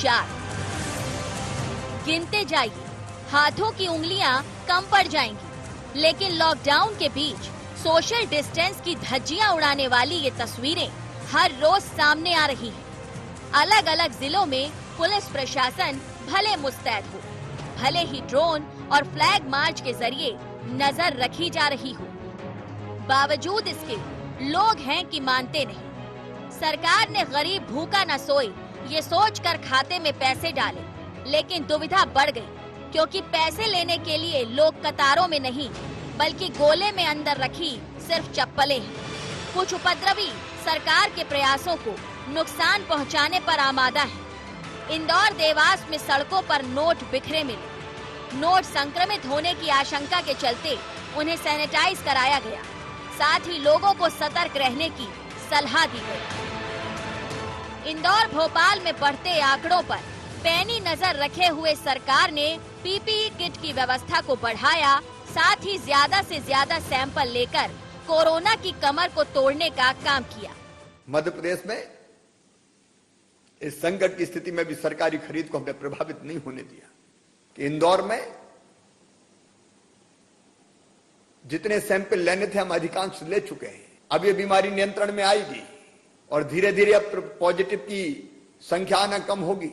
4। गिनते जाइए, हाथों की उंगलियां कम पड़ जाएंगी, लेकिन लॉकडाउन के बीच सोशल डिस्टेंस की धज्जियां उड़ाने वाली ये तस्वीरें हर रोज सामने आ रही हैं। अलग अलग जिलों में पुलिस प्रशासन भले मुस्तैद हो, भले ही ड्रोन और फ्लैग मार्च के जरिए नजर रखी जा रही हो, बावजूद इसके लोग हैं कि मानते नहीं। सरकार ने गरीब भूखा न सोए ये सोचकर खाते में पैसे डाले, लेकिन दुविधा बढ़ गई क्योंकि पैसे लेने के लिए लोग कतारों में नहीं बल्कि गोले में अंदर रखी सिर्फ चप्पलें हैं। कुछ उपद्रवी सरकार के प्रयासों को नुकसान पहुंचाने पर आमादा है। इंदौर देवास में सड़कों पर नोट बिखरे मिले। नोट संक्रमित होने की आशंका के चलते उन्हें सैनिटाइज कराया गया। साथ ही लोगों को सतर्क रहने की सलाह दी गई। इंदौर भोपाल में बढ़ते आंकड़ों पर पैनी नजर रखे हुए सरकार ने पीपीई किट की व्यवस्था को बढ़ाया, साथ ही ज्यादा से ज्यादा सैंपल लेकर कोरोना की कमर को तोड़ने का काम किया। मध्य प्रदेश में इस संकट की स्थिति में भी सरकारी खरीद को हमने प्रभावित नहीं होने दिया कि इंदौर में जितने सैंपल लेने थे हम अधिकांश ले चुके हैं। अब ये बीमारी नियंत्रण में आएगी और धीरे धीरे अब पॉजिटिव की संख्या न कम होगी।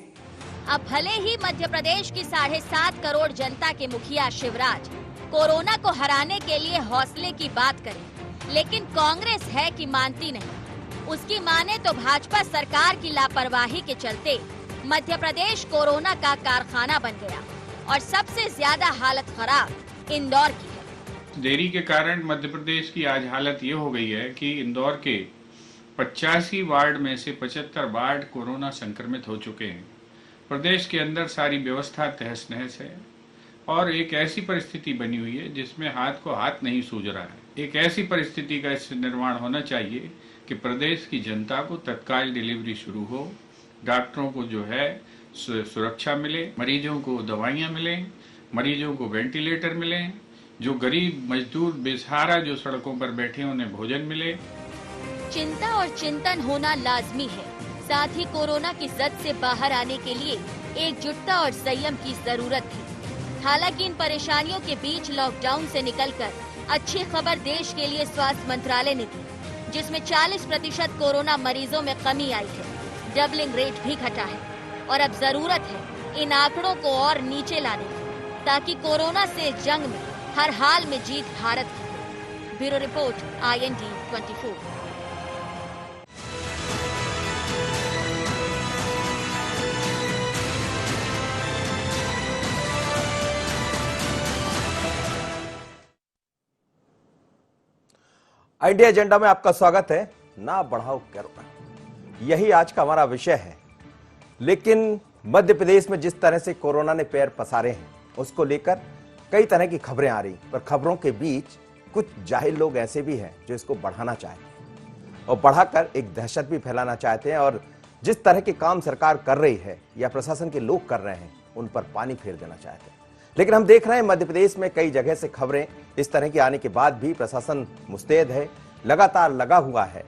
अब भले ही मध्य प्रदेश की 7.5 करोड़ जनता के मुखिया शिवराज कोरोना को हराने के लिए हौसले की बात करें, लेकिन कांग्रेस है कि मानती नहीं। उसकी माने तो भाजपा सरकार की लापरवाही के चलते मध्य प्रदेश कोरोना का कारखाना बन गया और सबसे ज्यादा हालत खराब इंदौर की है। देरी के कारण मध्य प्रदेश की आज हालत ये हो गई है कि इंदौर के 85 वार्ड में से 75 वार्ड कोरोना संक्रमित हो चुके हैं। प्रदेश के अंदर सारी व्यवस्था तहस नहस है और एक ऐसी परिस्थिति बनी हुई है जिसमें हाथ को हाथ नहीं सूझ रहा है। एक ऐसी परिस्थिति का इससे निर्माण होना चाहिए कि प्रदेश की जनता को तत्काल डिलीवरी शुरू हो, डॉक्टरों को जो है सुरक्षा मिले, मरीजों को दवाइयां मिलें, मरीजों को वेंटिलेटर मिलें, जो गरीब मजदूर बेसहारा जो सड़कों पर बैठे उन्हें भोजन मिले। चिंता और चिंतन होना लाजमी है। साथ ही कोरोना की जद से बाहर आने के लिए एकजुटता और संयम की जरूरत थी। हालांकि इन परेशानियों के बीच लॉकडाउन से निकलकर अच्छी खबर देश के लिए स्वास्थ्य मंत्रालय ने दी, जिसमें 40% कोरोना मरीजों में कमी आई है। डबलिंग रेट भी घटा है और अब जरूरत है इन आंकड़ों को और नीचे लाने की, ताकि कोरोना से जंग में हर हाल में जीत भारत की। Bureau report, IND 24। India agenda में आपका स्वागत है। ना बढ़ाओ कोरोना, यही आज का हमारा विषय है। लेकिन मध्य प्रदेश में जिस तरह से कोरोना ने पैर पसारे हैं, उसको लेकर कई तरह की खबरें आ रही, पर खबरों के बीच कुछ जाहिल लोग ऐसे भी हैं जो इसको बढ़ाना चाहते हैं और बढ़ाकर एक दहशत भी फैलाना चाहते हैं। और जिस तरह के काम सरकार कर रही है या प्रशासन के लोग कर रहे हैं, उन पर पानी फेर देना चाहते हैं। लेकिन हम देख रहे हैं मध्य प्रदेश में कई जगह से खबरें इस तरह की आने के बाद भी प्रशासन मुस्तैद है, लगातार लगा हुआ है।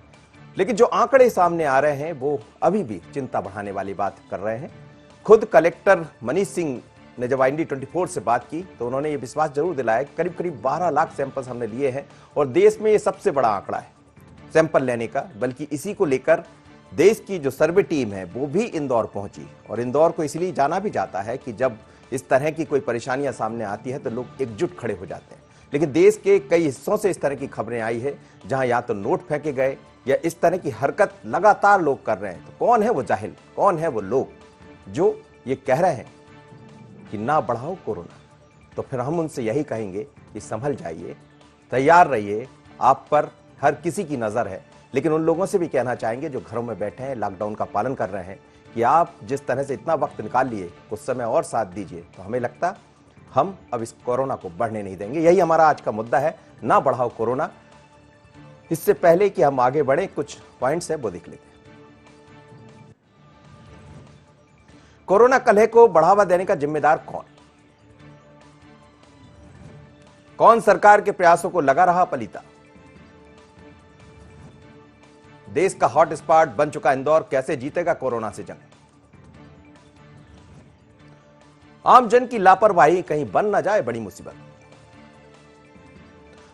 लेकिन जो आंकड़े सामने आ रहे हैं वो अभी भी चिंता बढ़ाने वाली बात कर रहे हैं। खुद कलेक्टर मनीष सिंह ने जब IND 24 से बात की तो उन्होंने ये विश्वास जरूर दिलाया कि करीब करीब 12 लाख सैंपल्स हमने लिए हैं और देश में ये सबसे बड़ा आंकड़ा है सैंपल लेने का। बल्कि इसी को लेकर देश की जो सर्वे टीम है वो भी इंदौर पहुंची और इंदौर को इसलिए जाना भी जाता है कि जब इस तरह की कोई परेशानियां सामने आती है तो लोग एकजुट खड़े हो जाते हैं। लेकिन देश के कई हिस्सों से इस तरह की खबरें आई है जहां या तो नोट फेंके गए या इस तरह की हरकत लगातार लोग कर रहे हैं। तो कौन है वो जाहिल, कौन है वो लोग जो ये कह रहे हैं कि ना बढ़ाओ कोरोना? तो फिर हम उनसे यही कहेंगे कि संभल जाइए, तैयार रहिए, आप पर हर किसी की नजर है। लेकिन उन लोगों से भी कहना चाहेंगे जो घरों में बैठे हैं, लॉकडाउन का पालन कर रहे हैं, कि आप जिस तरह से इतना वक्त निकाल लिए, कुछ समय और साथ दीजिए। तो हमें लगता हम अब इस कोरोना को बढ़ने नहीं देंगे। यही हमारा आज का मुद्दा है, ना बढ़ाओ कोरोना। इससे पहले कि हम आगे बढ़े, कुछ पॉइंट्स है वो देख लेते हैं। कोरोना कलह को बढ़ावा देने का जिम्मेदार कौन? कौन सरकार के प्रयासों को लगा रहा पलीता? देश का हॉट स्पॉट बन चुका इंदौर कैसे जीतेगा कोरोना से जंग? आम जन की लापरवाही कहीं बन ना जाए बड़ी मुसीबत।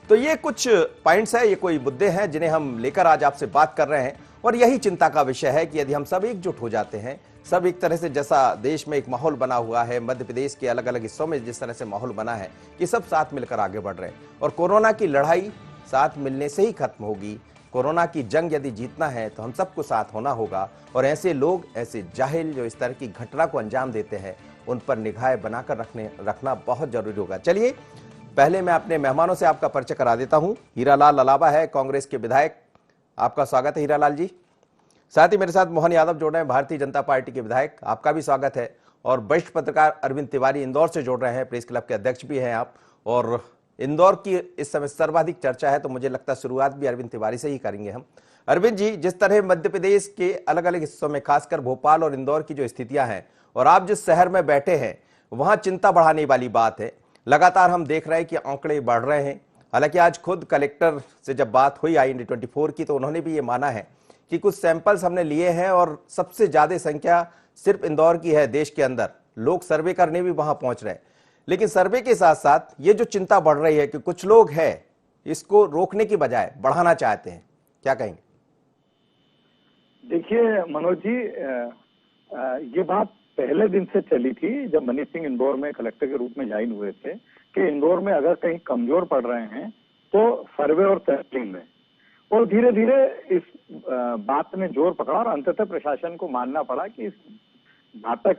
तो ये कुछ पॉइंट्स है, ये कोई मुद्दे हैं जिन्हें हम लेकर आज आपसे बात कर रहे हैं और यही चिंता का विषय है कि यदि हम सब एकजुट हो जाते हैं, सब एक तरह से जैसा देश में एक माहौल बना हुआ है, मध्य प्रदेश के अलग अलग हिस्सों में जिस तरह से माहौल बना है कि सब साथ मिलकर आगे बढ़ रहे हैं और कोरोना की लड़ाई साथ मिलने से ही खत्म होगी। कोरोना की जंग यदि जीतना है तो हम सबको साथ होना होगा और ऐसे लोग, ऐसे जाहिल जो इस तरह की घटना को अंजाम देते हैं, उन पर निगाहें बनाकर रखना बहुत जरूरी होगा। चलिए पहले मैं अपने मेहमानों से आपका परिचय करा देता हूं। हीरालाल अलावा है, कांग्रेस के विधायक, आपका स्वागत है हीरालाल जी। साथ ही मेरे साथ मोहन यादव जोड़ रहे हैं, भारतीय जनता पार्टी के विधायक, आपका भी स्वागत है। और वरिष्ठ पत्रकार अरविंद तिवारी इंदौर से जोड़ रहे हैं, प्रेस क्लब के अध्यक्ष भी हैं आप, और इंदौर की इस समय सर्वाधिक चर्चा है तो मुझे लगता है शुरुआत भी अरविंद तिवारी से ही करेंगे हम। अरविंद जी, जिस तरह मध्य प्रदेश के अलग अलग हिस्सों में खासकर भोपाल और इंदौर की जो स्थितियां हैं और आप जिस शहर में बैठे हैं वहां चिंता बढ़ाने वाली बात है। लगातार हम देख रहे हैं कि आंकड़े बढ़ रहे हैं। हालांकि आज खुद कलेक्टर से जब बात हुई IND24 की तो उन्होंने भी ये माना है कि कुछ सैंपल्स हमने लिए हैं और सबसे ज्यादा संख्या सिर्फ इंदौर की है देश के अंदर। लोग सर्वे करने भी वहां पहुंच रहे हैं, लेकिन सर्वे के साथ साथ ये जो चिंता बढ़ रही है कि कुछ लोग हैं इसको रोकने की बजाय बढ़ाना चाहते हैं, क्या कहेंगे? देखिए मनोज जी, ये बात पहले दिन से चली थी जब मनीष सिंह इंदौर में कलेक्टर के रूप में ज्वाइन हुए थे कि इंदौर में अगर कहीं कमजोर पड़ रहे हैं तो सर्वे और सैंपलिंग में, और धीरे धीरे इस बात ने जोर पकड़ा और अंततः प्रशासन को मानना पड़ा कि इस घातक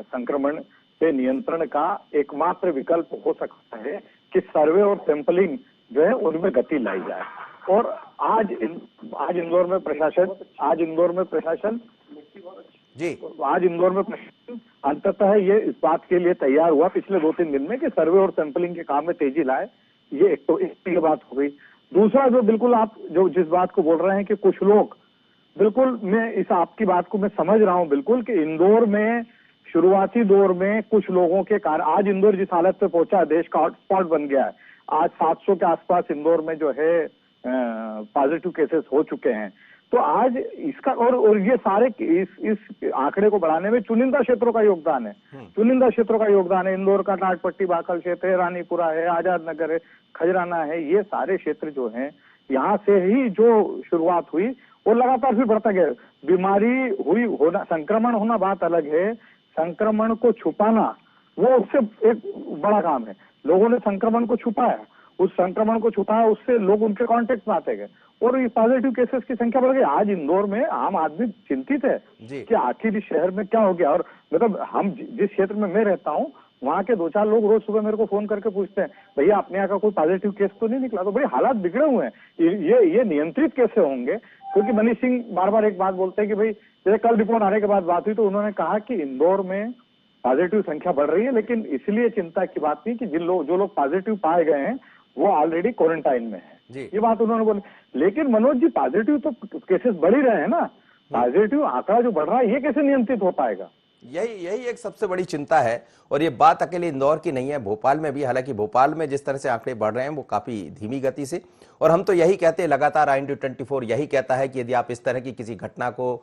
संक्रमण पे नियंत्रण का एकमात्र विकल्प हो सकता है कि सर्वे और सैंपलिंग जो है उनमें गति लाई जाए। और आज इंदौर में प्रशासन अंततः ये इस बात के लिए तैयार हुआ पिछले 2-3 दिन में कि सर्वे और सैंपलिंग के काम में तेजी लाए। ये एक तो ये बात हो गई। दूसरा, जो बिल्कुल आप जो जिस बात को बोल रहे हैं कि कुछ लोग, बिल्कुल मैं इस आपकी बात को मैं समझ रहा हूं बिल्कुल, कि इंदौर में शुरुआती दौर में कुछ लोगों के कारण आज इंदौर जिस हालत पे पहुंचा, देश का हॉटस्पॉट बन गया है। आज 700 के आसपास इंदौर में जो है पॉजिटिव केसेस हो चुके हैं। तो आज इसका और ये सारे इस आंकड़े को बढ़ाने में चुनिंदा क्षेत्रों का योगदान है। चुनिंदा क्षेत्रों का योगदान है। इंदौर का टाटपट्टी बाकल क्षेत्र है, रानीपुरा है, आजाद नगर है, खजराना है, ये सारे क्षेत्र जो हैं, यहाँ से ही जो शुरुआत हुई वो लगातार फिर बढ़ता गया। बीमारी हुई होना, संक्रमण होना बात अलग है, संक्रमण को छुपाना वो उससे एक बड़ा काम है। लोगों ने संक्रमण को छुपाया, उस संक्रमण को छुपाया, उससे लोग उनके कांटेक्ट में आते गए और ये पॉजिटिव केसेस की संख्या बढ़ गई। आज इंदौर में आम आदमी चिंतित है कि आखिर इस शहर में क्या हो गया। और मतलब हम जिस क्षेत्र में मैं रहता हूँ वहाँ के 2-4 लोग रोज सुबह मेरे को फोन करके पूछते हैं, भैया अपने यहाँ का कोई पॉजिटिव केस तो नहीं निकला? तो भाई हालात बिगड़े हुए हैं, ये नियंत्रित कैसे होंगे? क्योंकि मनीष सिंह बार बार एक बात बोलते हैं कि भाई जैसे कल रिपोर्ट आने के बाद बात हुई तो उन्होंने कहा कि इंदौर में पॉजिटिव संख्या बढ़ रही है, लेकिन इसलिए चिंता की बात नहीं कि जो लोग पॉजिटिव पाए गए हैं वो ऑलरेडी क्वारंटाइन में है। ये बात उन्होंने बोली। लेकिन मनोज जी, पॉजिटिव तो केसेस बढ़ ही रहे हैं ना, पॉजिटिव आंकड़ा जो बढ़ रहा है ये कैसे नियंत्रित हो पाएगा? यही एक सबसे बड़ी चिंता है। और ये बात अकेले इंदौर की नहीं है, भोपाल में भी, हालांकि भोपाल में जिस तरह से आंकड़े बढ़ रहे हैं वो काफी धीमी गति से, और हम तो यही कहते हैं लगातार, IND24 यही कहता है कि यदि आप इस तरह की किसी घटना को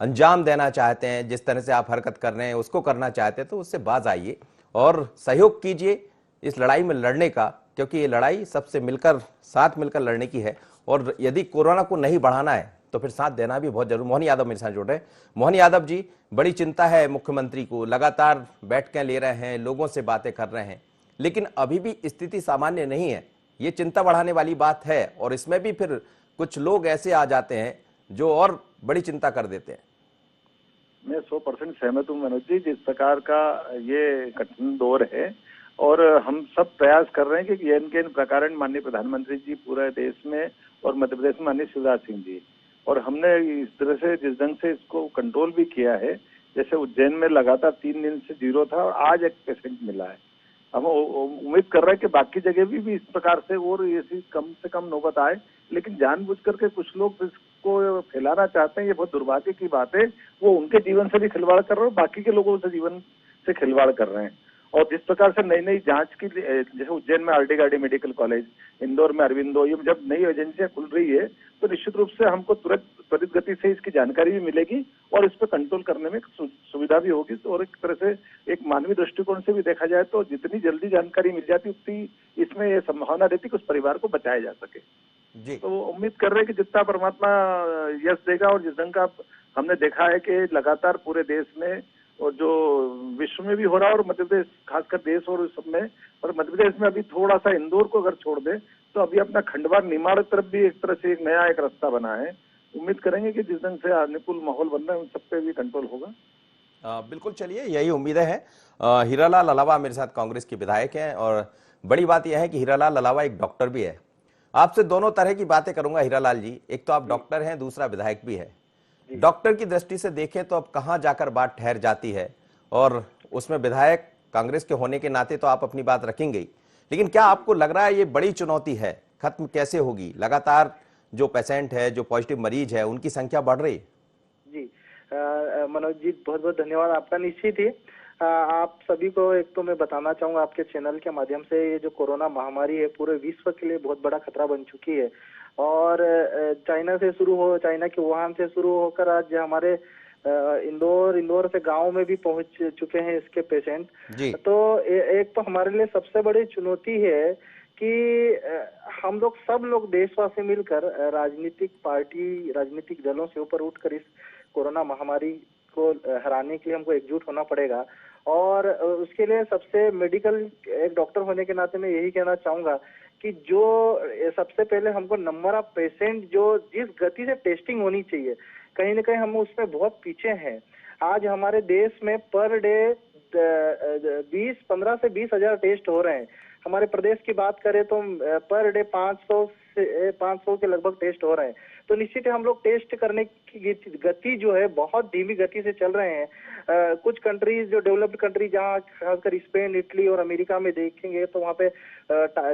अंजाम देना चाहते हैं, जिस तरह से आप हरकत कर रहे हैं उसको करना चाहते हैं, तो उससे बाज आइए और सहयोग कीजिए इस लड़ाई में लड़ने का, क्योंकि ये लड़ाई सबसे मिलकर, साथ मिलकर लड़ने की है। और यदि कोरोना को नहीं बढ़ाना है तो फिर साथ देना भी बहुत जरूरी। मोहन यादव मेरे साथ जुड़ रहे हैं। मोहन यादव जी, बड़ी चिंता है मुख्यमंत्री को, लगातार बैठकें ले रहे हैं, लोगों से बातें कर रहे हैं, लेकिन अभी भी स्थिति सामान्य नहीं है। ये चिंता बढ़ाने वाली बात है और इसमें भी फिर कुछ लोग ऐसे आ जाते हैं जो और बड़ी चिंता कर देते हैं। मैं 100% सहमत हूँ मनोज जी। जिस प्रकार का ये कठिन दौर है और हम सब प्रयास कर रहे हैं कि इन प्रकार माननीय प्रधानमंत्री जी पूरे देश में और मध्य प्रदेश में माननीय शिवराज सिंह जी, और हमने इस तरह से जिस ढंग से इसको कंट्रोल भी किया है, जैसे उज्जैन में लगातार 3 दिन से 0 था और आज एक पेशेंट मिला है। हम उम्मीद कर रहे हैं कि बाकी जगह भी इस प्रकार से और ऐसी कम से कम नौबत आए, लेकिन जानबूझ करके कुछ लोग इसको फैलाना चाहते हैं। ये बहुत दुर्भाग्य की बात है। वो उनके जीवन से भी खिलवाड़ कर रहे हैं, बाकी के लोगों से जीवन से खिलवाड़ कर रहे हैं। और जिस प्रकार से नई नई जांच की, जैसे उज्जैन में RD Gardi medical college, Indore में अरविंदो, ये जब नई एजेंसियां खुल रही है तो निश्चित रूप से हमको तुरंत त्वरित गति से इसकी जानकारी भी मिलेगी और इस पर कंट्रोल करने में सुविधा भी होगी। और एक तरह से एक मानवीय दृष्टिकोण से भी देखा जाए तो जितनी जल्दी जानकारी मिल जाती उतनी इसमें ये संभावना रहती कि उस परिवार को बचाया जा सके जी। तो उम्मीद कर रहे हैं कि जितना परमात्मा यश देगा और जिस ढंग का हमने देखा है कि लगातार पूरे देश में और जो विश्व में भी हो रहा है और मध्य प्रदेश खासकर देश और सब में, और मध्य प्रदेश में अभी थोड़ा सा इंदौर को अगर छोड़ दे तो अभी अपना खंडवा निमाड़ तरफ भी एक तरह से एक नया एक रास्ता बना है। उम्मीद करेंगे कि जिस ढंग से अनुकूल माहौल बन रहा है उन सब पे भी कंट्रोल होगा। बिल्कुल, चलिए यही उम्मीदें हैं। हीरालाल अलावा मेरे साथ कांग्रेस के विधायक हैं और बड़ी बात यह है कि हीरालाल अलावा एक डॉक्टर भी है। आपसे दोनों तरह की बातें करूंगा हीरालाल जी। एक तो आप डॉक्टर हैं, दूसरा विधायक भी है। डॉक्टर की दृष्टि से देखें तो अब कहां जाकर बात ठहर जाती है, और उसमें विधायक कांग्रेस के होने के नाते तो आप अपनी बात रखेंगे ही, लेकिन क्या आपको लग रहा है ये बड़ी चुनौती है, खत्म कैसे होगी? लगातार जो पेशेंट है, जो पॉजिटिव मरीज है, उनकी संख्या बढ़ रही है। जी मनोज जी, बहुत बहुत धन्यवाद आपका। निश्चित ही आप सभी को एक तो मैं बताना चाहूंगा आपके चैनल के माध्यम से, ये जो कोरोना महामारी है पूरे विश्व के लिए बहुत बड़ा खतरा बन चुकी है। और चाइना के वुहान से शुरू होकर आज हमारे इंदौर से गांव में भी पहुंच चुके हैं इसके पेशेंट। तो एक तो हमारे लिए सबसे बड़ी चुनौती है कि हम लोग सब लोग देशवासी मिलकर राजनीतिक दलों से ऊपर उठकर इस कोरोना महामारी को हराने के लिए हमको एकजुट होना पड़ेगा। और उसके लिए सबसे मेडिकल एक डॉक्टर होने के नाते मैं यही कहना चाहूंगा कि जो सबसे पहले हमको नंबर ऑफ पेशेंट जो जिस गति से टेस्टिंग होनी चाहिए, कहीं ना कहीं हम उसमें बहुत पीछे हैं। आज हमारे देश में पर डे 15 से 20 हजार टेस्ट हो रहे हैं। हमारे प्रदेश की बात करें तो पर डे 500 के लगभग टेस्ट हो रहे हैं। तो निश्चित है हम लोग टेस्ट करने की गति जो है बहुत धीमी गति से चल रहे हैं। कुछ कंट्रीज जो डेवलप्ड कंट्री जहाँ खासकर स्पेन, इटली और अमेरिका में देखेंगे तो वहाँ पे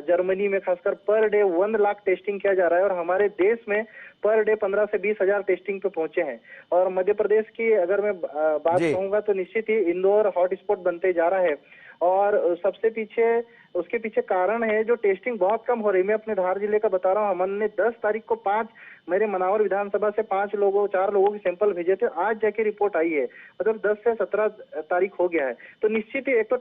जर्मनी में खासकर पर डे 1 लाख टेस्टिंग किया जा रहा है, और हमारे देश में पर डे 15 से 20 हजार टेस्टिंग पे पहुंचे हैं। और मध्य प्रदेश की अगर मैं बात कहूंगा तो निश्चित ही इंदौर हॉटस्पॉट बनते जा रहा है। और उसके पीछे कारण है जो टेस्टिंग बहुत कम हो रही है। मैं अपने धार जिले का बता रहा हूँ, हमने 10 तारीख को मेरे मनावर विधानसभा से 4 लोगों के सैंपल भेजे थे, आज जाके रिपोर्ट आई है, मतलब 10 से 17 तारीख हो गया है। तो निश्चित ही एक तो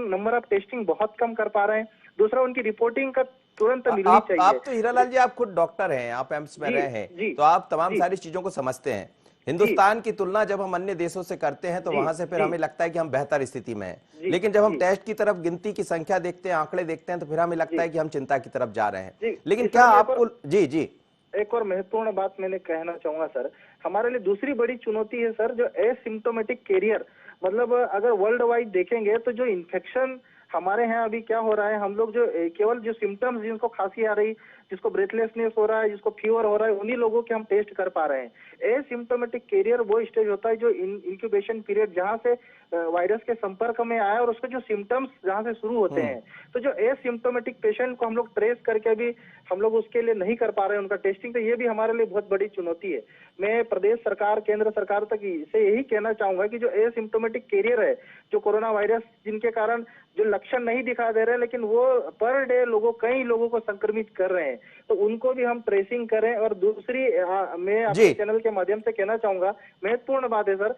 नंबर ऑफ टेस्टिंग बहुत कम कर पा रहे हैं, दूसरा उनकी रिपोर्टिंग का तुरंत मिलनी चाहिए। आप तो हीरालाल जी आप खुद डॉक्टर हैं, आप एम्स में रहे हैं, तो आप तमाम सारी चीजों को समझते हैं। हिंदुस्तान की तुलना जब हम अन्य देशों से करते हैं तो वहां से फिर हमें लगता है कि हम बेहतर स्थिति में हैं, लेकिन जब हम टेस्ट की तरफ गिनती की संख्या देखते हैं, आंकड़े देखते हैं, तो फिर हमें लगता है कि हम चिंता की तरफ जा रहे हैं। लेकिन क्या आपको जी एक और महत्वपूर्ण बात मैंने कहना चाहूंगा सर, हमारे लिए दूसरी बड़ी चुनौती है सर जो एसिम्प्टोमेटिक कैरियर, मतलब अगर वर्ल्ड वाइड देखेंगे तो जो इन्फेक्शन हमारे यहाँ अभी क्या हो रहा है, हम लोग जो केवल जो सिम्टम्स जिनको खांसी आ रही, जिसको ब्रेथलेसनेस हो रहा है, जिसको फीवर हो रहा है, उन्हीं लोगों के हम टेस्ट कर पा रहे हैं। एसिम्प्टोमेटिक कैरियर वो स्टेज होता है जो इंक्यूबेशन पीरियड जहाँ से वायरस के संपर्क में आया और उसके जो सिम्टम्स जहाँ से शुरू होते हैं। तो जो एसिम्प्टोमेटिक पेशेंट को हम लोग ट्रेस करके अभी हम लोग उसके लिए नहीं कर पा रहे हैं उनका टेस्टिंग, तो ये भी हमारे लिए बहुत बड़ी चुनौती है। मैं प्रदेश सरकार, केंद्र सरकार तक से यही कहना चाहूंगा कि जो एसिम्प्टोमेटिक कैरियर है, जो कोरोना वायरस जिनके कारण जो लक्षण नहीं दिखा दे रहे हैं लेकिन वो पर डे कई लोगों को संक्रमित कर रहे हैं, तो उनको भी हम ट्रेसिंग करें। और दूसरी मैं आपके चैनल के माध्यम से कहना चाहूंगा, महत्वपूर्ण बात है सर,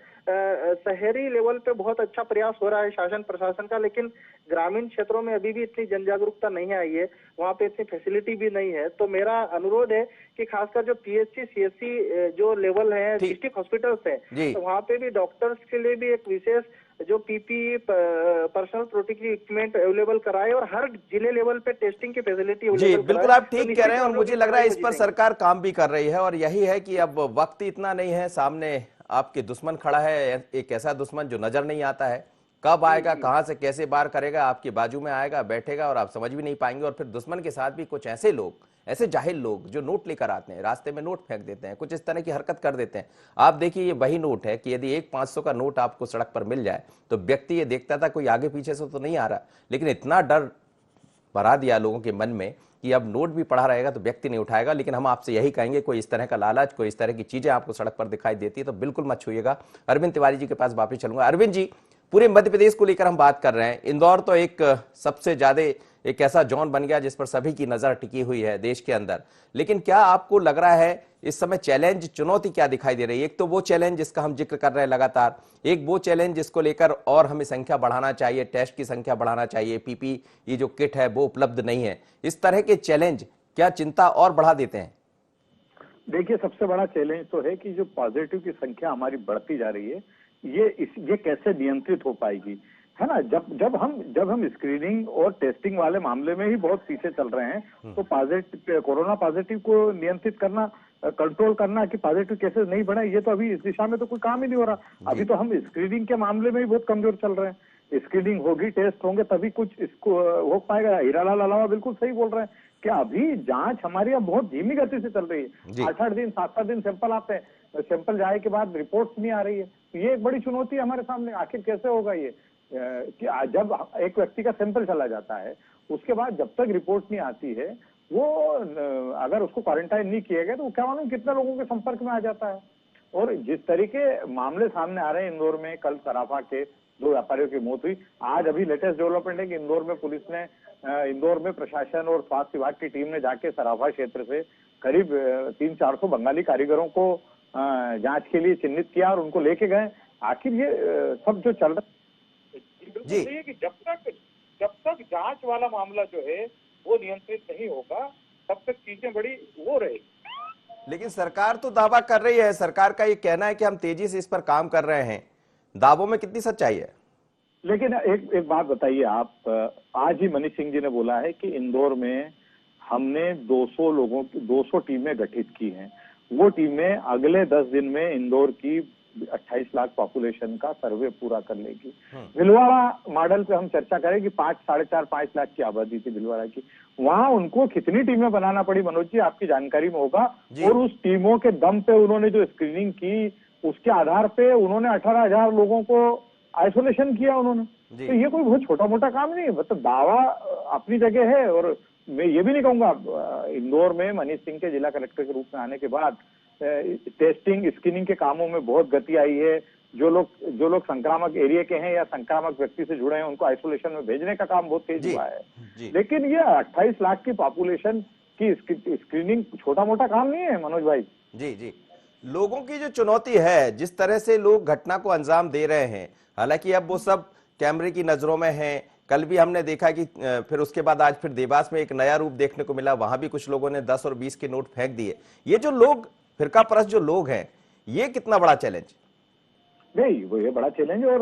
शहरी लेवल पे बहुत अच्छा प्रयास हो रहा है शासन प्रशासन का, लेकिन ग्रामीण क्षेत्रों में अभी भी इतनी जन जागरूकता नहीं आई है, वहाँ पे इतनी फैसिलिटी भी नहीं है। तो मेरा अनुरोध है कि खासकर जो पीएचसी सीएचसी जो लेवल है, डिस्ट्रिक्ट हॉस्पिटल्स है, तो वहाँ पे भी डॉक्टर्स के लिए भी एक विशेष जो PPE personal protective equipment available कराए और हर जिले लेवल पे टेस्टिंग की फैसिलिटी जी बिल्कुल आप ठीक कह रहे हैं, और मुझे लग रहा है इस पर सरकार काम भी कर रही है। और यही है कि अब वक्त इतना नहीं है, सामने आपके दुश्मन खड़ा है, एक ऐसा दुश्मन जो नजर नहीं आता है, कब आएगा, कहां से कैसे वार करेगा, आपके बाजू में आएगा, बैठेगा और आप समझ भी नहीं पाएंगे। और फिर दुश्मन के साथ भी कुछ ऐसे लोग, ऐसे जाहिल लोग जो नोट लेकर आते हैं, रास्ते में नोट फेंक देते हैं, कुछ इस तरह की हरकत कर देते हैं। आप देखिए ये वही नोट है कि यदि एक 500 का नोट आपको सड़क पर मिल जाए तो व्यक्ति ये देखता था कोई आगे पीछे से तो नहीं आ रहा, लेकिन इतना डर भरा दिया लोगों के मन में कि अब नोट भी पड़ा रहेगा तो व्यक्ति नहीं उठाएगा। लेकिन हम आपसे यही कहेंगे, कोई इस तरह का लालच, कोई इस तरह की चीजें आपको सड़क पर दिखाई देती है तो बिल्कुल मत छूइएगा। अरविंद तिवारी जी के पास वापस चलूंगा। अरविंद जी, पूरे मध्य प्रदेश को लेकर हम बात कर रहे हैं। इंदौर तो एक सबसे ज्यादा एक ऐसा जोन बन गया जिस पर सभी की नजर टिकी हुई है देश के अंदर। लेकिन क्या आपको लग रहा है इस समय चैलेंज, चुनौती क्या दिखाई दे रही है? एक तो वो चैलेंज जिसका हम जिक्र कर रहे हैं लगातार, एक वो चैलेंज जिसको लेकर और हमें संख्या बढ़ाना चाहिए, टेस्ट की संख्या बढ़ाना चाहिए, पीपी ये जो किट है वो उपलब्ध नहीं है। इस तरह के चैलेंज क्या चिंता और बढ़ा देते हैं? देखिए, सबसे बड़ा चैलेंज तो है कि जो पॉजिटिव की संख्या हमारी बढ़ती जा रही है, ये कैसे नियंत्रित हो पाएगी, है ना। जब हम स्क्रीनिंग और टेस्टिंग वाले मामले में ही बहुत पीछे चल रहे हैं, तो कोरोना पॉजिटिव को नियंत्रित करना, कंट्रोल करना कि पॉजिटिव केसेस नहीं बढ़े, ये तो अभी इस दिशा में तो कोई काम ही नहीं हो रहा। अभी तो हम स्क्रीनिंग के मामले में ही बहुत कमजोर चल रहे हैं। स्क्रीनिंग होगी, टेस्ट होंगे, तभी कुछ इसको हो पाएगा। हीरालाल अलावा बिल्कुल सही बोल रहे हैं कि अभी जांच हमारी अब बहुत धीमी गति से चल रही है। 8-8 दिन, 7-7 दिन सैंपल आते हैं, सैंपल जाए के बाद रिपोर्ट नहीं आ रही है। तो ये एक बड़ी चुनौती है हमारे सामने। आखिर कैसे होगा ये कि जब एक व्यक्ति का सैंपल चला जाता है, उसके बाद जब तक रिपोर्ट नहीं आती है, वो अगर उसको क्वारंटाइन नहीं किया गया तो क्या मालूम कितने लोगों के संपर्क में आ जाता है। और जिस तरीके मामले सामने आ रहे हैं इंदौर में, कल सराफा के 2 व्यापारियों की मौत हुई। आज अभी लेटेस्ट डेवलपमेंट है कि इंदौर में पुलिस ने, इंदौर में प्रशासन और स्वास्थ्य विभाग की टीम ने जाके सराफा क्षेत्र से करीब 300-400 बंगाली कारीगरों को जांच के लिए चिन्हित किया और उनको लेके गए। आखिर ये सब जो चल रहा जी, है कि जब तक जांच वाला मामला जो है वो नियंत्रित नहीं होगा, तब तक चीजें बड़ी वो रहेगी। लेकिन सरकार तो दावा कर रही है, सरकार का ये कहना है कि हम तेजी से इस पर काम कर रहे हैं। दावों में कितनी सच्चाई है? लेकिन एक बात बताइए आप, आज ही मनीष सिंह जी ने बोला है कि इंदौर में हमने 200 टीमें गठित की हैं। वो टीमें अगले 10 दिन में इंदौर की 28 लाख पॉपुलेशन का सर्वे पूरा कर लेगी। भिलवाड़ा मॉडल पे हम चर्चा करें कि 4.5 लाख की आबादी थी भिलवाड़ा की। वहां उनको कितनी टीमें बनाना पड़ी मनोज जी, आपकी जानकारी में होगा। और उस टीमों के दम पे उन्होंने जो स्क्रीनिंग की, उसके आधार पे उन्होंने 18,000 लोगों को आइसोलेशन किया उन्होंने। तो ये कोई बहुत छोटा मोटा काम नहीं है। मतलब दावा अपनी जगह है। और मैं ये भी नहीं कहूंगा, इंदौर में मनीष सिंह के जिला कलेक्टर के रूप में आने के बाद टेस्टिंग, स्क्रीनिंग के कामों में बहुत गति आई है। जो लोग संक्रामक एरिया के हैं या संक्रामक व्यक्ति से जुड़े हैं, उनको आइसोलेशन में भेजने का काम बहुत तेज हुआ है। लेकिन ये 28 लाख की पॉपुलेशन की स्क्रीनिंग छोटा मोटा काम नहीं है मनोज भाई। जी, लोगों की जो चुनौती है, जिस तरह से लोग घटना को अंजाम दे रहे हैं, हालांकि अब वो सब कैमरे की नजरों में है। कल भी हमने देखा कि फिर उसके बाद आज फिर देवास में एक नया रूप देखने को मिला। वहां भी कुछ लोगों ने 10 और 20 के नोट फेंक दिए। ये जो लोग, फिरका परस्त जो लोग हैं, ये कितना बड़ा चैलेंज? नहीं, वो ये बड़ा चैलेंज। और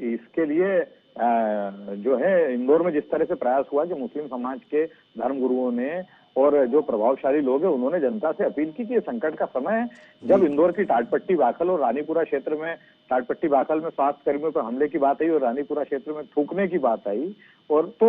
इसके लिए जो है इंदौर में जिस तरह से प्रयास हुआ कि मुस्लिम समाज के धर्मगुरुओं ने और जो प्रभावशाली लोग हैं, उन्होंने जनता से अपील की कि ये संकट का समय है। जब इंदौर की टाटपट्टी बाकल और रानीपुरा क्षेत्र में, टाटपट्टी बाकल में स्वास्थ्य कर्मियों पर हमले की बात आई और रानीपुरा क्षेत्र में थूकने की बात आई, और तो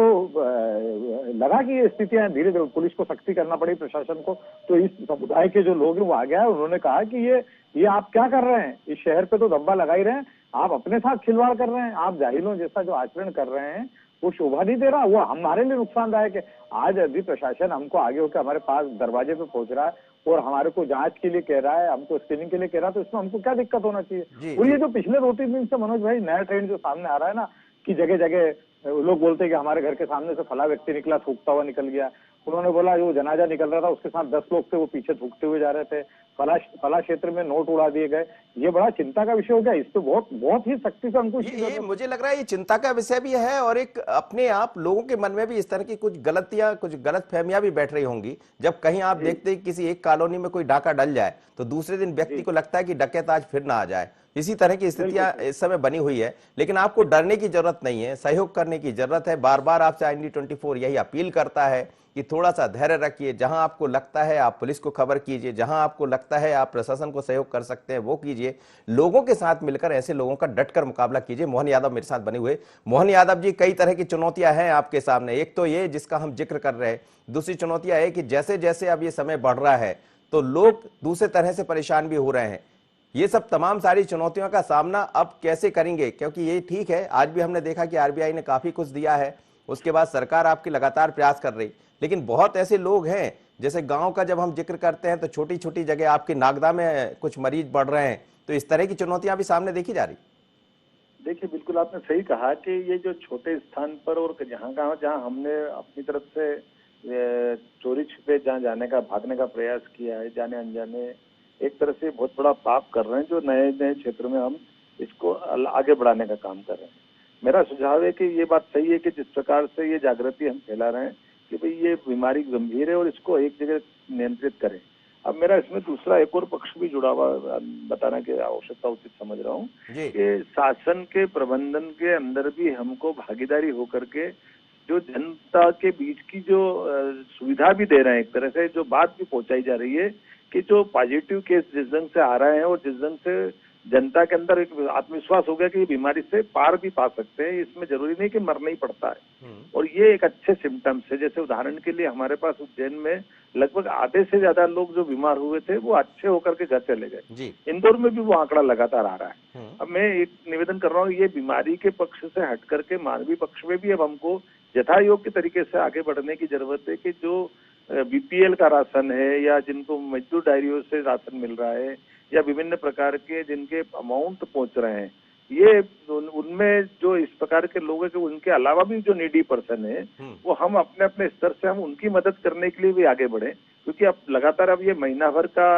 लगा कि ये स्थितियां धीरे धीरे पुलिस को सख्ती करना पड़ी, प्रशासन को। तो इस समुदाय के जो लोग हैं वो आ गया है। उन्होंने कहा कि ये आप क्या कर रहे हैं, इस शहर पे तो धब्बा लगा ही रहे हैं, आप अपने साथ खिलवाड़ कर रहे हैं, आप जाहिलों जैसा जो आचरण कर रहे हैं वो शोभा नहीं दे रहा, वो हमारे लिए नुकसानदायक है। आज अभी प्रशासन हमको आगे होकर हमारे पास दरवाजे पे पहुंच रहा है और हमारे को जांच के लिए कह रहा है, हमको स्क्रीनिंग के लिए कह रहा है, तो इसमें हमको क्या दिक्कत होना चाहिए। और ये जो पिछले 2-3 दिन से मनोज भाई नया ट्रेंड जो सामने आ रहा है ना, कि जगह जगह लोग बोलते हैं कि हमारे घर के सामने से फला व्यक्ति निकला, थूकता हुआ निकल गया। उन्होंने बोला जो जनाजा निकल रहा था उसके साथ 10 लोग थे, वो पीछे थूकते हुए जा रहे थे। फला क्षेत्र में नोट उड़ा दिए गए। ये बड़ा चिंता का विषय हो गया। इस पे बहुत ही सख्ती से हमको ये मुझे लग रहा है ये चिंता का विषय भी है। और एक अपने आप लोगों के मन में भी इस तरह की कुछ गलतियां, कुछ गलत फहमियां भी बैठ रही होंगी। जब कहीं आप देखते हैं किसी एक कॉलोनी में कोई डाका डल जाए, तो दूसरे दिन व्यक्ति को लगता है कि डकैत आज फिर ना आ जाए। इसी तरह की स्थितियां इस समय बनी हुई है। लेकिन आपको डरने की जरूरत नहीं है, सहयोग करने की जरूरत है। बार बार आपसे IND24 यही अपील करता है कि थोड़ा सा धैर्य रखिए। जहां आपको लगता है आप पुलिस को खबर कीजिए, जहां आपको लगता है आप प्रशासन को सहयोग कर सकते हैं वो कीजिए। लोगों के साथ मिलकर ऐसे लोगों का डटकर मुकाबला कीजिए। मोहन यादव मेरे साथ बने हुए। मोहन यादव जी, कई तरह की चुनौतियां हैं आपके सामने। एक तो ये जिसका हम जिक्र कर रहे हैं, दूसरी चुनौतियां है कि जैसे जैसे अब ये समय बढ़ रहा है तो लोग दूसरे तरह से परेशान भी हो रहे हैं। ये सब तमाम सारी चुनौतियों का सामना अब कैसे करेंगे? क्योंकि ये ठीक है, आज भी हमने देखा कि RBI ने काफी कुछ दिया है, उसके बाद सरकार आपकी लगातार प्रयास कर रही, लेकिन बहुत ऐसे लोग हैं, जैसे गांव का जब हम जिक्र करते हैं तो छोटी छोटी जगह आपकी नागदा में कुछ मरीज बढ़ रहे हैं। तो इस तरह की चुनौतियां भी सामने देखी जा रही। देखिए, बिल्कुल आपने सही कहा कि ये जो छोटे स्थान पर और जहाँ हमने अपनी तरफ से चोरी छिपे जहाँ जाने का, भागने का प्रयास किया है, जाने अनजाने, एक तरह से बहुत बड़ा पाप कर रहे हैं, जो नए नए क्षेत्र में हम इसको आगे बढ़ाने का काम कर रहे हैं। मेरा सुझाव है कि ये बात सही है कि जिस प्रकार से ये जागृति हम फैला रहे हैं कि भाई ये बीमारी गंभीर है और इसको एक जगह नियंत्रित करें। अब मेरा इसमें दूसरा एक और पक्ष भी जुड़ा हुआ बताने की आवश्यकता उचित समझ रहा हूँ कि शासन के प्रबंधन के अंदर भी हमको भागीदारी होकर के जो जनता के बीच की जो सुविधा भी दे रहे हैं, एक तरह से जो बात भी पहुंचाई जा रही है कि जो पॉजिटिव केस जिस ढंग से आ रहे हैं और जिस ढंग से जनता के अंदर एक आत्मविश्वास हो गया कि ये बीमारी से पार भी पा सकते हैं, इसमें जरूरी नहीं कि मरना ही पड़ता है। और ये एक अच्छे सिम्टम्स है। जैसे उदाहरण के लिए हमारे पास उज्जैन में लगभग आधे से ज्यादा लोग जो बीमार हुए थे वो अच्छे होकर के घर चले गए। इंदौर में भी वो आंकड़ा लगातार आ रहा है। अब मैं एक निवेदन कर रहा हूँ, ये बीमारी के पक्ष से हट करके मानवीय पक्ष में भी अब हमको यथायोग्य तरीके से आगे बढ़ने की जरूरत है कि जो बीपीएल का राशन है या जिनको मजदूर डायरियों से राशन मिल रहा है या विभिन्न प्रकार के जिनके अमाउंट पहुंच रहे हैं, ये उनमें जो इस प्रकार के लोग हैं कि उनके अलावा भी जो नीडी पर्सन है वो हम अपने अपने स्तर से हम उनकी मदद करने के लिए भी आगे बढ़े, क्योंकि अब लगातार अब ये महीना भर का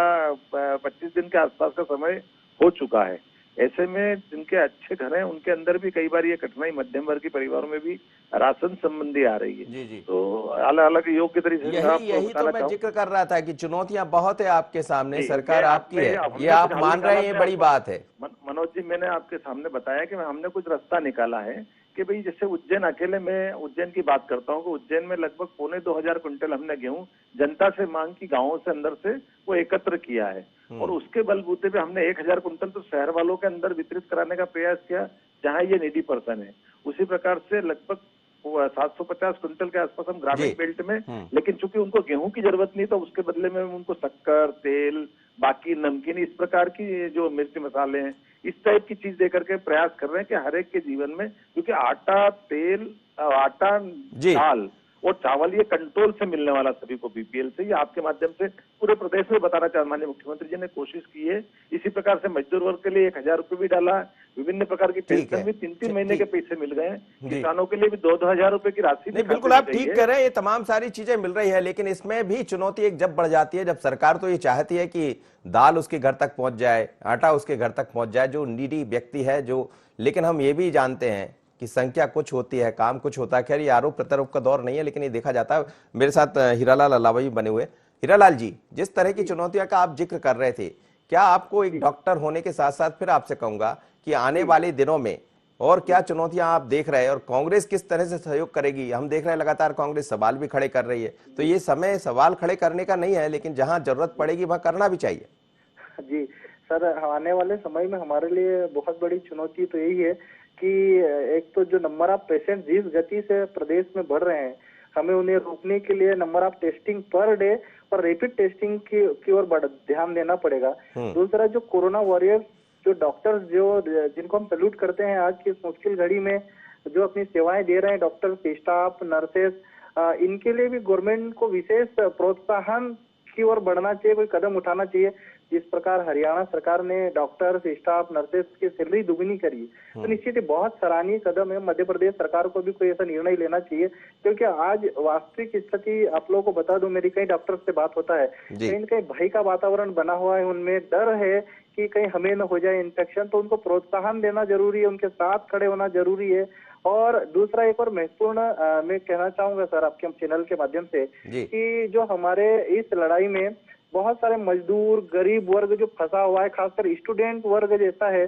25 दिन के आसपास का समय हो चुका है। ऐसे में जिनके अच्छे घर हैं उनके अंदर भी कई बार ये कठिनाई मध्यम वर्ग के परिवारों में भी राशन संबंधी आ रही है। जी। तो अलग अलग योग्य तरीके से यही तो मैं जिक्र कर रहा था कि चुनौतियां बहुत है आपके सामने, सरकार आपकी है, ये आप मान रहे हैं, ये बड़ी बात है। मनोज जी, मैंने आपके सामने बताया कि हमने कुछ रास्ता निकाला है कि भाई जैसे उज्जैन, अकेले में उज्जैन की बात करता हूँ कि उज्जैन में लगभग 2500 क्विंटल हमने गेहूं जनता से मांग की गांवों से अंदर से वो एकत्र किया है और उसके बलबूते पे हमने 1000 क्विंटल तो शहर वालों के अंदर वितरित कराने का प्रयास किया जहां ये नीडी पर्सन है। उसी प्रकार से लगभग 750 क्विंटल के आसपास हम ग्रामीण बेल्ट में, लेकिन चूंकि उनको गेहूं की जरूरत नहीं तो उसके बदले में उनको शक्कर, तेल, बाकी नमकीन, इस प्रकार की जो मिर्च मसाले हैं, इस टाइप की चीज देकर के प्रयास कर रहे हैं कि हर एक के जीवन में, क्योंकि आटा, तेल, आटा, दाल और चावल ये कंट्रोल से मिलने वाला सभी को बीपीएल से, ये आपके माध्यम से पूरे प्रदेश में बताना चाहता हूं। माननीय मुख्यमंत्री जी ने कोशिश की है। इसी प्रकार से मजदूर वर्ग के लिए 1000 रुपये भी डाला, विभिन्न प्रकार की पेंशन भी 3-3 महीने के पैसे मिल गए, किसानों के लिए भी 2-2 हजार रुपए की राशि। नहीं, बिल्कुल आप ठीक कर रहे हैं, ये तमाम सारी चीजें मिल रही है, लेकिन इसमें भी चुनौती एक जब बढ़ जाती है, जब सरकार तो ये चाहती है कि दाल उसके घर तक पहुंच जाए, आटा उसके घर तक पहुंच जाए, जो नीडी व्यक्ति है जो, लेकिन हम ये भी जानते हैं कि संख्या कुछ होती है, काम कुछ होता है। खैर ये आरोप प्रत्यारोप का दौर नहीं है, लेकिन ये देखा जाता है। मेरे साथ हीरालाल अलावा बने हुए। हीरालाल जी, जिस तरह की चुनौतियों का आप जिक्र कर रहे थे, क्या आपको एक डॉक्टर होने के साथ साथ फिर आपसे कहूंगा कि आने वाले दिनों में और क्या चुनौतियां आप देख रहे हैं और कांग्रेस किस तरह से सहयोग करेगी? हम देख रहे हैं लगातार कांग्रेस सवाल भी खड़े कर रही है, तो ये समय सवाल खड़े करने का नहीं है, लेकिन जहां जरूरत पड़ेगी वहां करना भी चाहिए। जी सर, आने वाले समय में हमारे लिए बहुत बड़ी चुनौती तो यही है कि एक तो जो नंबर ऑफ पेशेंट जिस गति से प्रदेश में बढ़ रहे हैं, हमें उन्हें रोकने के लिए number of testing per day और रैपिड टेस्टिंग की ओर ध्यान देना पड़ेगा। दूसरा, जो कोरोना वॉरियर्स, जो डॉक्टर्स, जो जिनको हम सैल्यूट करते हैं आज की इस मुश्किल घड़ी में, जो अपनी सेवाएं दे रहे हैं, डॉक्टर, स्टाफ, नर्सेस, इनके लिए भी गवर्नमेंट को विशेष प्रोत्साहन की ओर बढ़ना चाहिए, कोई कदम उठाना चाहिए। जिस प्रकार हरियाणा सरकार ने डॉक्टर्स, स्टाफ, नर्सेस की सैलरी दुगनी करी, तो निश्चित ही बहुत सराहनीय कदम है। मध्य प्रदेश सरकार को भी कोई ऐसा निर्णय लेना चाहिए, क्योंकि आज वास्तविक स्थिति आप लोगों को बता दूं, मेरी कई डॉक्टर्स से बात होता है, कहीं न कहीं भय का वातावरण बना हुआ है, उनमें डर है कि कहीं हमें न हो जाए इन्फेक्शन, तो उनको प्रोत्साहन देना जरूरी है, उनके साथ खड़े होना जरूरी है। और दूसरा एक और महत्वपूर्ण मैं कहना चाहूंगा सर आपके चैनल के माध्यम से कि जो हमारे इस लड़ाई में बहुत सारे मजदूर, गरीब वर्ग जो फंसा हुआ है, खासकर स्टूडेंट वर्ग जैसा है,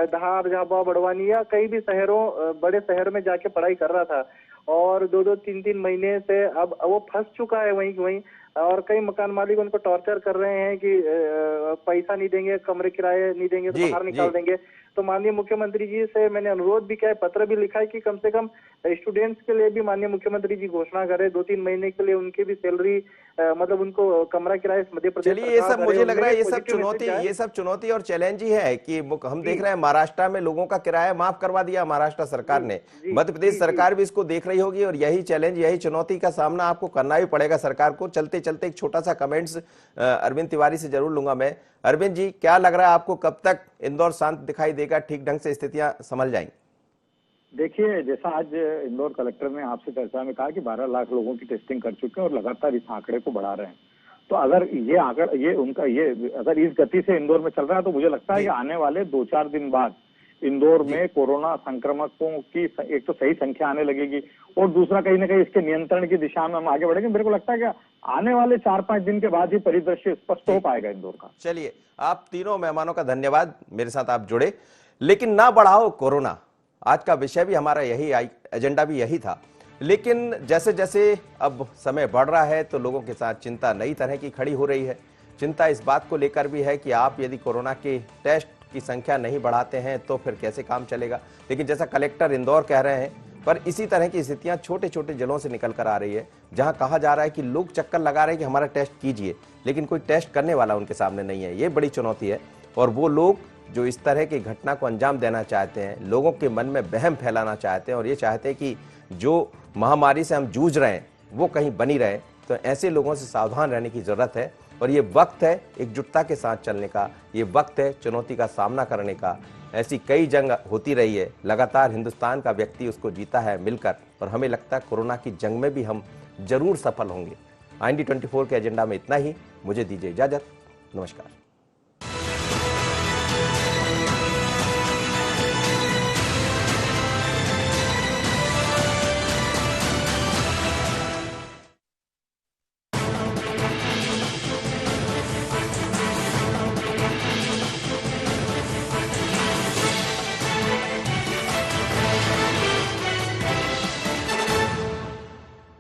धार, झाबुआ, बड़वानी या कई भी शहरों, बड़े शहर में जाके पढ़ाई कर रहा था और 2-2, 3-3 महीने से अब वो फंस चुका है वहीं और कई मकान मालिक उनको टॉर्चर कर रहे हैं कि पैसा नहीं देंगे, कमरे किराए नहीं देंगे तो बाहर निकाल देंगे। तो माननीय मुख्यमंत्री जी से मैंने अनुरोध भी किया है, पत्र भी लिखा है कि कम से कम स्टूडेंट्स के लिए भी माननीय मुख्यमंत्री जी घोषणा करें, 2-3 महीने के लिए उनकी भी सैलरी, मतलब उनको कमरा किराए मध्य प्रदेश। चलिए, ये सब मुझे लग रहा है ये सब चुनौती और चैलेंज ही है कि हम देख रहे हैं महाराष्ट्र में लोगों का किराया माफ करवा दिया महाराष्ट्र सरकार ने, मध्य प्रदेश सरकार भी इसको देख रही होगी और यही चैलेंज, यही चुनौती का सामना आपको करना भी पड़ेगा सरकार को चलते चलते एक छोटा सा कमेंट्स अरविंद तिवारी से जरूर लूंगा मैं। अरविंद जी, क्या लग रहा है आपको, कब तक इंदौर शांत दिखाई देगा, ठीक ढंग से स्थितियां संभल जाएंगी? देखिए, जैसा आज इंदौर कलेक्टर ने आपसे चर्चा में कहा कि 12 लाख लोगों की टेस्टिंग कर चुके हैं और लगातार इस आंकड़े को बढ़ा रहे हैं, तो अगर ये आंकड़ा अगर इस गति से इंदौर में चल रहा है तो मुझे लगता है कि आने वाले 2-4 दिन बाद इंदौर में कोरोना संक्रमकों की एक तो सही संख्या आने लगेगी और दूसरा कहीं ना कहीं इसके नियंत्रण की दिशा में हम आगे बढ़ेंगे। मेरे को लगता है कि आने वाले 4-5 दिन के बाद ही परिदृश्य स्पष्ट हो पाएगा इंदौर का। चलिए, आप तीनों मेहमानों का धन्यवाद, मेरे साथ आप जुड़े। लेकिन ना बढ़ाओ कोरोना, आज का विषय भी हमारा यही, एजेंडा भी यही था। लेकिन जैसे जैसे अब समय बढ़ रहा है तो लोगों के साथ चिंता नई तरह की खड़ी हो रही है। चिंता इस बात को लेकर भी है कि आप यदि कोरोना के टेस्ट की संख्या नहीं बढ़ाते हैं तो फिर कैसे काम चलेगा। लेकिन जैसा कलेक्टर इंदौर कह रहे हैं, पर इसी तरह की स्थितियां छोटे छोटे जिलों से निकल कर आ रही है, जहां कहा जा रहा है कि लोग चक्कर लगा रहे हैं कि हमारा टेस्ट कीजिए, लेकिन कोई टेस्ट करने वाला उनके सामने नहीं है। ये बड़ी चुनौती है। और वो लोग जो इस तरह की घटना को अंजाम देना चाहते हैं, लोगों के मन में वहम फैलाना चाहते हैं और ये चाहते हैं कि जो महामारी से हम जूझ रहे हैं वो कहीं बनी रहे, तो ऐसे लोगों से सावधान रहने की जरूरत है। और ये वक्त है एकजुटता के साथ चलने का, ये वक्त है चुनौती का सामना करने का। ऐसी कई जंग होती रही है, लगातार हिंदुस्तान का व्यक्ति उसको जीता है मिलकर, और हमें लगता है कोरोना की जंग में भी हम जरूर सफल होंगे। IND24 के एजेंडा में इतना ही। मुझे दीजिए इजाजत। नमस्कार।